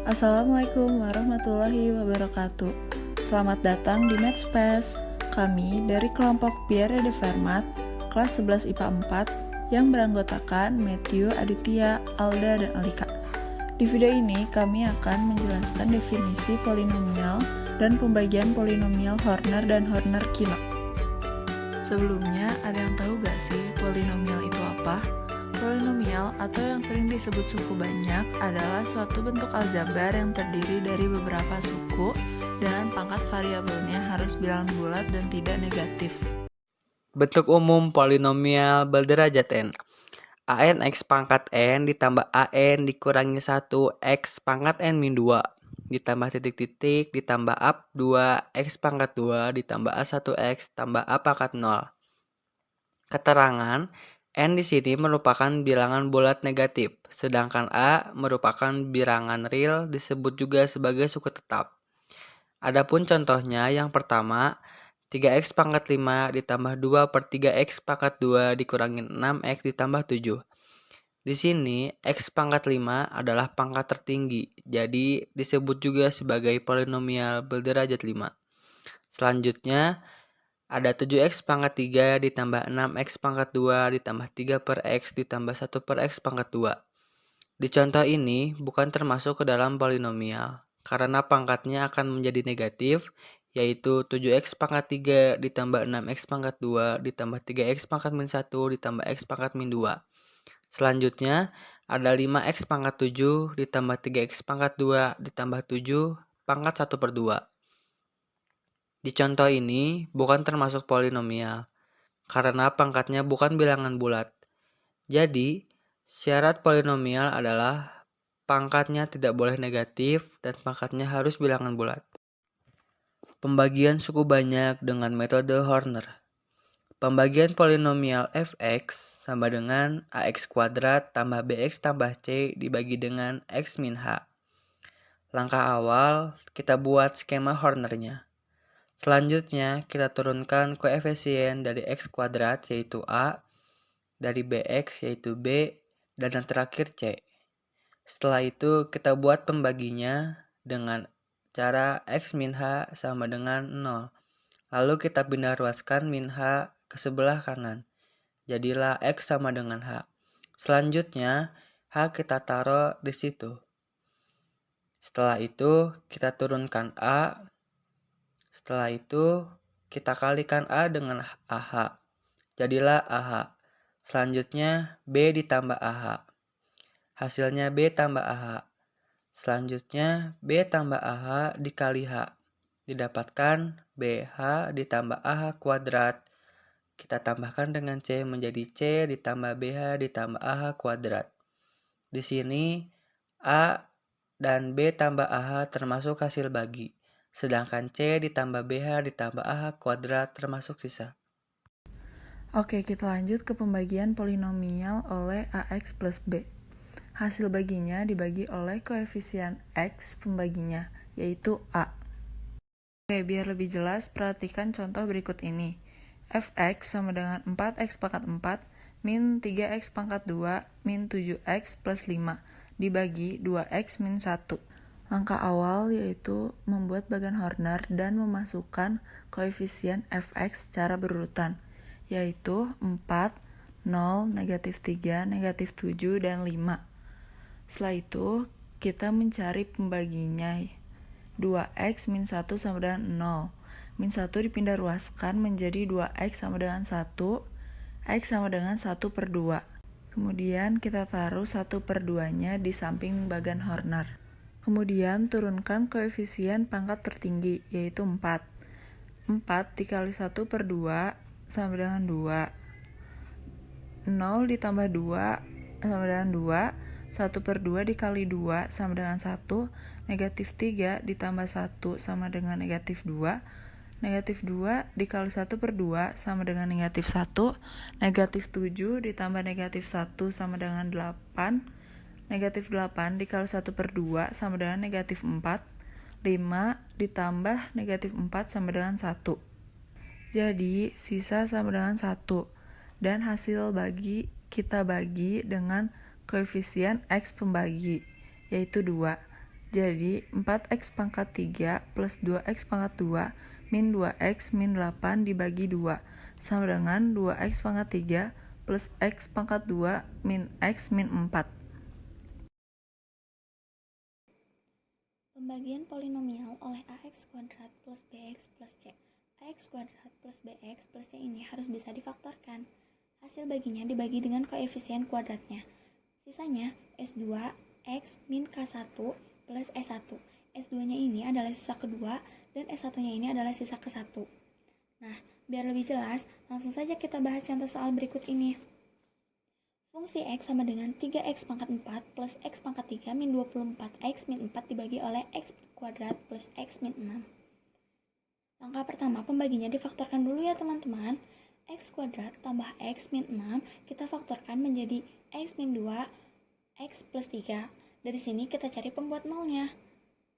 Assalamualaikum warahmatullahi wabarakatuh. Selamat datang di MathSpace. Kami dari kelompok Pierre de Fermat, kelas 11 IPA 4, yang beranggotakan Matthew, Aditya, Alda, dan Alika. Di video ini kami akan menjelaskan definisi polinomial dan pembagian polinomial Horner dan Horner-Kinot. Sebelumnya, ada yang tahu gak sih polinomial itu apa? Polinomial atau yang sering disebut suku banyak adalah suatu bentuk aljabar yang terdiri dari beberapa suku dengan pangkat variabelnya harus bilangan bulat dan tidak negatif. Bentuk umum polinomial berderajat n. An x pangkat n ditambah an dikurangi 1 x pangkat n min 2 ditambah titik-titik ditambah up 2 x pangkat 2 ditambah a1 x tambah a pangkat 0. Keterangan n di sini merupakan bilangan bulat negatif, sedangkan a merupakan bilangan real disebut juga sebagai suku tetap. Adapun contohnya yang pertama, 3x pangkat 5 ditambah 2 per 3x pangkat 2 dikurangi 6x ditambah 7. Di sini, x pangkat 5 adalah pangkat tertinggi, jadi disebut juga sebagai polinomial berderajat 5. Selanjutnya, ada 7x pangkat 3 ditambah 6x pangkat 2 ditambah 3 per x ditambah 1 per x pangkat 2. Di contoh ini bukan termasuk ke dalam polinomial, karena pangkatnya akan menjadi negatif, yaitu 7x pangkat 3 ditambah 6x pangkat 2 ditambah 3x pangkat min 1 ditambah x pangkat min 2. Selanjutnya, ada 5x pangkat 7 ditambah 3x pangkat 2 ditambah 7 pangkat 1 per 2. Di contoh ini bukan termasuk polinomial, karena pangkatnya bukan bilangan bulat. Jadi, syarat polinomial adalah pangkatnya tidak boleh negatif dan pangkatnya harus bilangan bulat. Pembagian suku banyak dengan metode Horner. Pembagian polinomial fx sama dengan ax kuadrat tambah bx tambah c dibagi dengan x min h. Langkah awal, kita buat skema Hornernya. Selanjutnya, kita turunkan koefisien dari x kuadrat yaitu a, dari bx yaitu b, dan yang terakhir c. Setelah itu, kita buat pembaginya dengan cara x min h sama dengan 0. Lalu kita pindah ruaskan min h ke sebelah kanan. Jadilah x sama dengan h. Selanjutnya, h kita taruh di situ. Setelah itu, kita turunkan a. Setelah itu, kita kalikan A dengan AH. Jadilah AH. Selanjutnya, B ditambah AH. Hasilnya B tambah AH. Selanjutnya, B tambah AH dikali H. Didapatkan BH ditambah AH kuadrat. Kita tambahkan dengan C menjadi C ditambah BH ditambah AH kuadrat. Di sini, A dan B tambah AH termasuk hasil bagi. Sedangkan C ditambah BH ditambah AH kuadrat termasuk sisa. Oke, kita lanjut ke pembagian polinomial oleh AX plus B. Hasil baginya dibagi oleh koefisien X pembaginya, yaitu A. Oke, biar lebih jelas, perhatikan contoh berikut ini. Fx sama dengan 4x pangkat 4 min 3x pangkat 2 min 7x plus 5 dibagi 2x min 1. Langkah awal yaitu membuat bagan Horner dan memasukkan koefisien fx secara berurutan, yaitu 4, 0, negatif 3, negatif 7, dan 5. Setelah itu, kita mencari pembaginya. 2x min 1 sama dengan 0. Min 1 dipindah ruaskan menjadi 2x sama dengan 1, x sama dengan 1 per 2. Kemudian kita taruh 1 per 2-nya di samping bagan Horner. Kemudian turunkan koefisien pangkat tertinggi, yaitu 4. 4 dikali 1 per 2 sama dengan 2. 0 ditambah 2 sama dengan 2. 1 per 2 dikali 2 sama dengan 1. Negatif 3 ditambah 1 sama dengan negatif 2. Negatif 2 dikali 1 per 2 sama dengan negatif 1. Negatif 7 ditambah negatif 1 sama dengan 8. Negatif 8 dikali 1 per 2 sama dengan negatif 4. 5 ditambah negatif 4 sama dengan 1. Jadi, sisa sama dengan 1. Dan hasil bagi kita bagi dengan koefisien X pembagi, yaitu 2. Jadi 4x pangkat 3 plus 2x pangkat 2 min 2x min 8 dibagi 2 sama dengan 2x pangkat 3 plus x pangkat 2 min x min 4. Pembagian polinomial oleh ax kuadrat plus bx plus c. Ax kuadrat plus bx plus c ini harus bisa difaktorkan. Hasil baginya dibagi dengan koefisien kuadratnya. Sisanya S2 X min K1 plus S1. S2-nya ini adalah sisa kedua dan S1-nya ini adalah sisa ke-1. Nah, biar lebih jelas, langsung saja kita bahas contoh soal berikut ini. Fungsi X sama dengan 3X pangkat 4 plus X pangkat 3 min 24X min 4 dibagi oleh X kuadrat plus X min 6. Langkah pertama, pembaginya difaktorkan dulu ya teman-teman. X kuadrat tambah X min 6 kita faktorkan menjadi X min 2 X plus 3. Dari sini kita cari pembuat nolnya.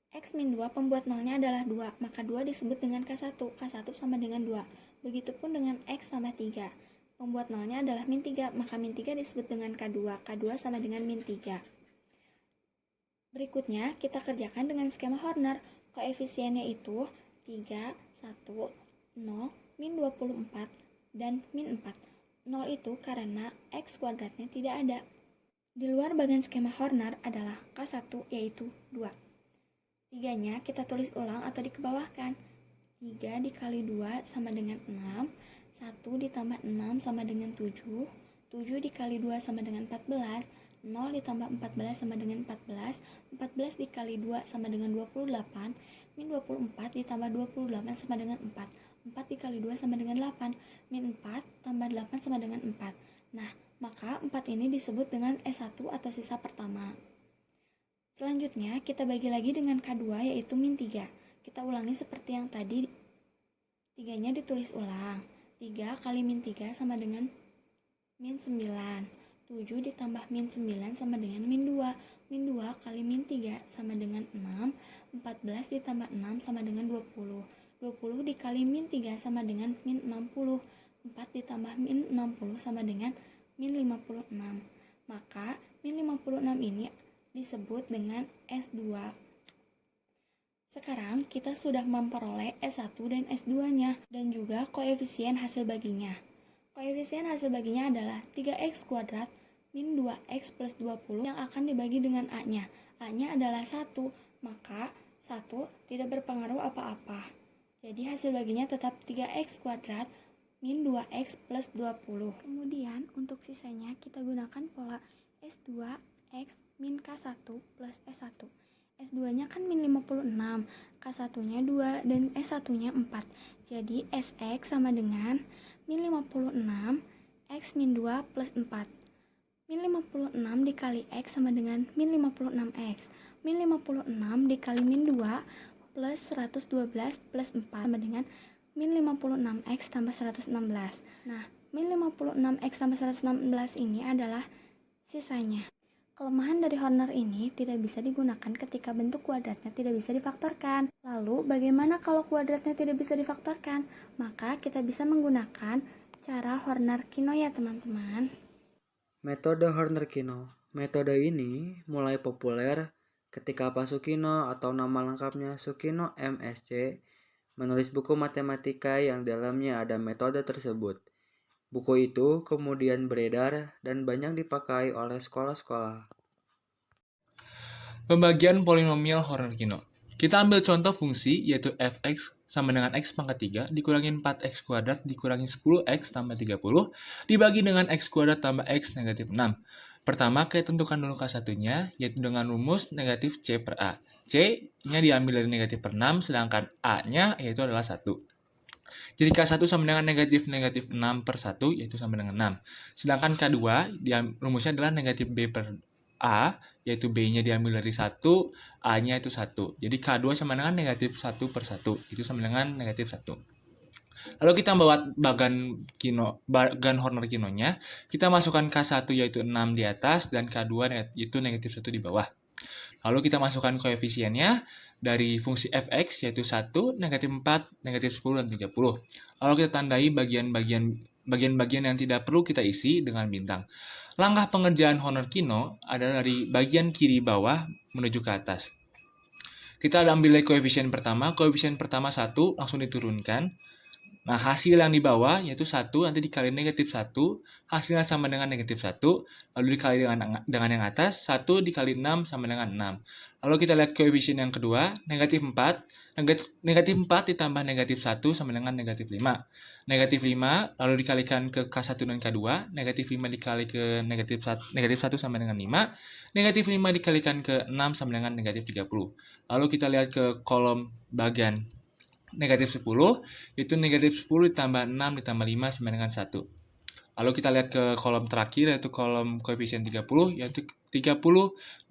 X min 2 pembuat nolnya adalah 2, maka 2 disebut dengan K1. K1 sama dengan 2. Begitupun dengan X tambah 3. Pembuat nolnya adalah min 3, maka min 3 disebut dengan K2. K2 sama dengan min 3. Berikutnya, kita kerjakan dengan skema Horner. Koefisiennya itu 3, 1, 0, min 24, dan min 4. 0 itu karena X kuadratnya tidak ada. Di luar bagian skema Horner adalah K1 yaitu 2. 3-nya kita tulis ulang atau dikebawahkan. 3 dikali 2 sama dengan 6. 1 ditambah 6 sama dengan 7. 7 dikali 2 sama dengan 14. 0 ditambah 14 sama dengan 14. 14 dikali 2 sama dengan 28. Min 24 ditambah 28 sama dengan 4. 4 dikali 2 sama dengan 8. Min 4 tambah 8 sama dengan 4. Nah, maka 4 ini disebut dengan S1 atau sisa pertama. Selanjutnya, kita bagi lagi dengan K2 yaitu min 3. Kita ulangi seperti yang tadi. 3-nya ditulis ulang. 3 kali min 3 sama dengan min 9. 7 ditambah min 9 sama dengan min 2. Min 2 kali min 3 sama dengan 6. 14 ditambah 6 sama dengan 20. 20 dikali min 3 sama dengan min 60. 4 ditambah min 60 sama dengan min 56. Maka min 56 ini disebut dengan S2. Sekarang kita sudah memperoleh S1 dan S2-nya dan juga koefisien hasil baginya. Koefisien hasil baginya adalah 3X kuadrat min 2X plus 20 yang akan dibagi dengan A-nya. A-nya adalah 1, maka 1 tidak berpengaruh apa-apa. Jadi hasil baginya tetap 3X kuadrat min 2X plus 20. Kemudian untuk sisanya kita gunakan pola S2 X min K1 plus S1. S2-nya kan min 56, K1-nya 2, dan S1-nya 4. Jadi Sx sama dengan min 56 X min 2 plus 4. Min 56 dikali X sama dengan min 56X. Min 56 dikali min 2 plus 112 plus 4 sama dengan min 56X tambah 116. Nah, min 56X tambah 116 ini adalah sisanya. Kelemahan dari Horner ini tidak bisa digunakan ketika bentuk kuadratnya tidak bisa difaktorkan. Lalu, bagaimana kalau kuadratnya tidak bisa difaktorkan? Maka kita bisa menggunakan cara Horner-Kino ya teman-teman. Metode Horner-Kino. Metode ini mulai populer ketika Pak Sukino atau nama lengkapnya Sukino MSc menulis buku matematika yang dalamnya ada metode tersebut. Buku itu kemudian beredar dan banyak dipakai oleh sekolah-sekolah. Pembagian polinomial Horner-Kino. Kita ambil contoh fungsi yaitu fx sama dengan x pangkat 3 dikurangi 4x kuadrat dikurangi 10x tambah 30 dibagi dengan x kuadrat tambah x negatif 6. Pertama, kita tentukan dulu K1-nya, yaitu dengan rumus negatif C per A. C-nya diambil dari negatif per 6, sedangkan A-nya yaitu adalah 1. Jadi K1 sama dengan negatif 6 per 1, yaitu sama dengan 6. Sedangkan K2, rumusnya adalah negatif B per A, yaitu B-nya diambil dari 1, A-nya itu 1. Jadi K2 sama dengan negatif 1 per 1, itu sama dengan negatif 1. Lalu kita buat bagan Horner-Kino-nya, kita masukkan K1 yaitu 6 di atas, dan K2 yaitu negatif 1 di bawah. Lalu kita masukkan koefisiennya dari fungsi fx yaitu 1, negatif 4, negatif 10, dan 30. Lalu kita tandai bagian-bagian yang tidak perlu kita isi dengan bintang. Langkah pengerjaan Horner-Kino adalah dari bagian kiri bawah menuju ke atas. Kita ambil dari koefisien pertama 1 langsung diturunkan. Nah, hasil yang di bawah yaitu 1 nanti dikali negatif 1, hasilnya sama dengan negatif 1, lalu dikali dengan yang atas, 1 dikali 6 sama dengan 6. Lalu kita lihat koefisien yang kedua, negatif 4. Negatif 4 ditambah negatif 1 sama dengan negatif 5. Negatif 5 lalu dikalikan ke K1 dan K2, negatif 5 dikali ke negatif 1 sama dengan 5, negatif 5 dikalikan ke 6 sama dengan negatif 30. Lalu kita lihat ke kolom bagian negatif 10, itu negatif 10 ditambah 6 ditambah 5 sama dengan 1. Lalu kita lihat ke kolom terakhir, yaitu kolom koefisien 30, yaitu 30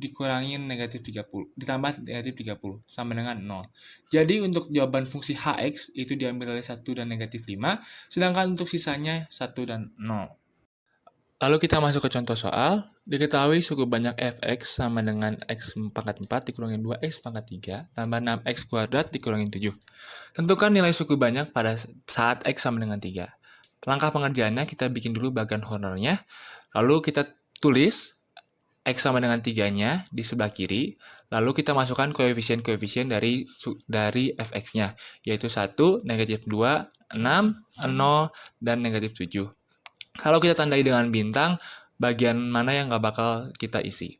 dikurangin negatif 30, ditambah negatif 30, sama dengan 0. Jadi untuk jawaban fungsi hx itu diambil oleh 1 dan negatif 5, sedangkan untuk sisanya 1 dan 0. Lalu kita masuk ke contoh soal. Diketahui suku banyak fx sama dengan x pangkat 4 dikurangin 2x pangkat 3 tambah 6x kuadrat dikurangin 7. Tentukan nilai suku banyak pada saat x sama dengan 3. Langkah pengerjaannya kita bikin dulu bagian honornya. Lalu kita tulis x sama dengan 3-nya di sebelah kiri. Lalu kita masukkan koefisien-koefisien dari fx-nya, yaitu 1, negatif 2, 6, 0, dan negatif 7. Kalau kita tandai dengan bintang, bagian mana yang nggak bakal kita isi.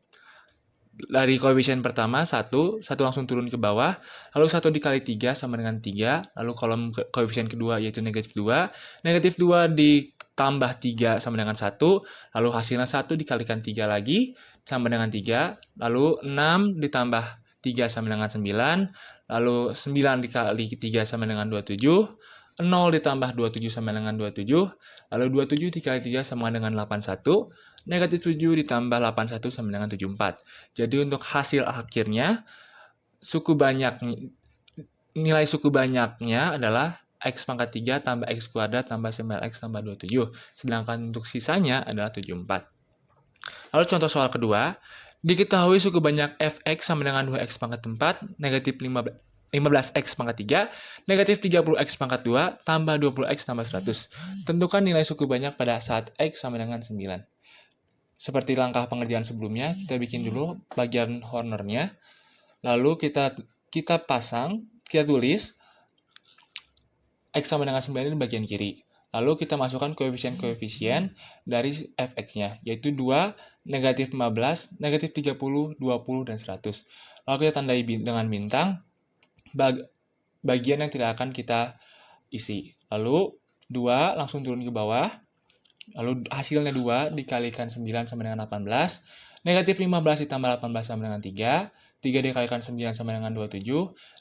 Dari koefisien pertama, 1 langsung turun ke bawah, lalu 1 dikali 3 sama dengan 3, lalu kolom koefisien kedua yaitu negatif 2 ditambah 3 sama dengan 1, lalu hasilnya 1 dikalikan 3 lagi, sama dengan 3, lalu 6 ditambah 3 sama dengan 9, lalu 9 dikali 3 sama dengan 27, 0 ditambah 27 sama dengan 27, lalu 27 dikali 3 sama dengan 81, negatif 7 ditambah 81 sama dengan 74. Jadi untuk hasil akhirnya, nilai suku banyaknya adalah x pangkat 3 tambah x kuadrat tambah 9x tambah 27. Sedangkan untuk sisanya adalah 74. Lalu contoh soal kedua, diketahui suku banyak fx sama dengan 2x pangkat 4, negatif 15x pangkat 3, negatif 30x pangkat 2, tambah 20x tambah 100. Tentukan nilai suku banyak pada saat x sama dengan 9. Seperti langkah pengerjaan sebelumnya, kita bikin dulu bagian honornya. Lalu kita tulis x sama dengan 9 di bagian kiri. Lalu kita masukkan koefisien-koefisien dari fx-nya, yaitu 2, negatif 15, negatif 30, 20, dan 100. Lalu kita tandai dengan bintang bagian yang tidak akan kita isi. Lalu 2 langsung turun ke bawah. Lalu hasilnya 2 dikalikan 9 sama dengan 18. Negatif 15 ditambah 18 sama dengan 3. 3 dikalikan 9 sama dengan 27.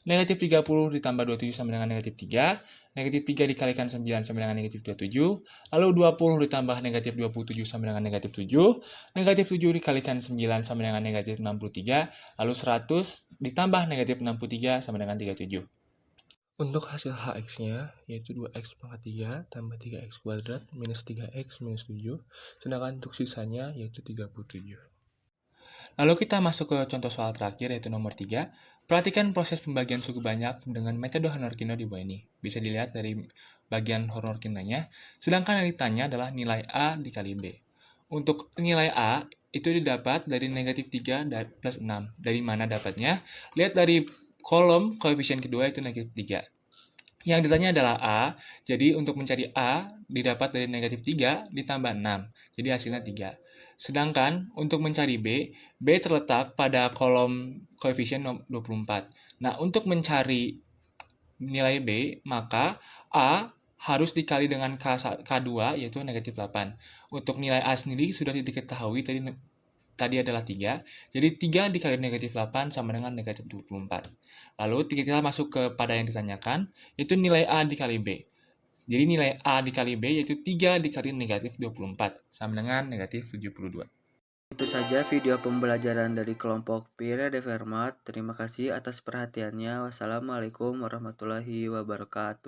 Negatif 30 ditambah 27 sama dengan negatif 3. Negatif 3 dikalikan 9 sama dengan negatif 27. Lalu 20 ditambah negatif 27 sama dengan negatif 7. Negatif 7 dikalikan 9 sama dengan negatif 63. Lalu 100 ditambah negatif 63 sama dengan 37. Untuk hasil hx-nya, yaitu 2x pangkat 3 tambah 3x kuadrat minus 3x minus 7. Sedangkan untuk sisanya, yaitu 37. Lalu kita masuk ke contoh soal terakhir, yaitu nomor 3. Perhatikan proses pembagian suku banyak dengan metode Honor-Kino di bawah ini. Bisa dilihat dari bagian Honor-Kinonya. Sedangkan yang ditanya adalah nilai A dikali B. Untuk nilai A, itu didapat dari negatif 3 plus 6. Dari mana dapatnya? Lihat dari kolom koefisien kedua itu negatif 3. Yang ditanya adalah A, jadi untuk mencari A didapat dari negatif 3 ditambah 6, jadi hasilnya 3. Sedangkan untuk mencari B terletak pada kolom koefisien 24. Nah, untuk mencari nilai B, maka A harus dikali dengan K2, yaitu negatif 8. Untuk nilai A sendiri sudah diketahui tadi adalah 3, jadi 3 dikali negatif 8 sama dengan negatif 24. Lalu kita masuk kepada yang ditanyakan, yaitu nilai A dikali B. Jadi nilai A dikali B yaitu 3 dikali negatif 24, sama dengan negatif 72. Itu saja video pembelajaran dari kelompok Pira de Fermat. Terima kasih atas perhatiannya. Wassalamualaikum warahmatullahi wabarakatuh.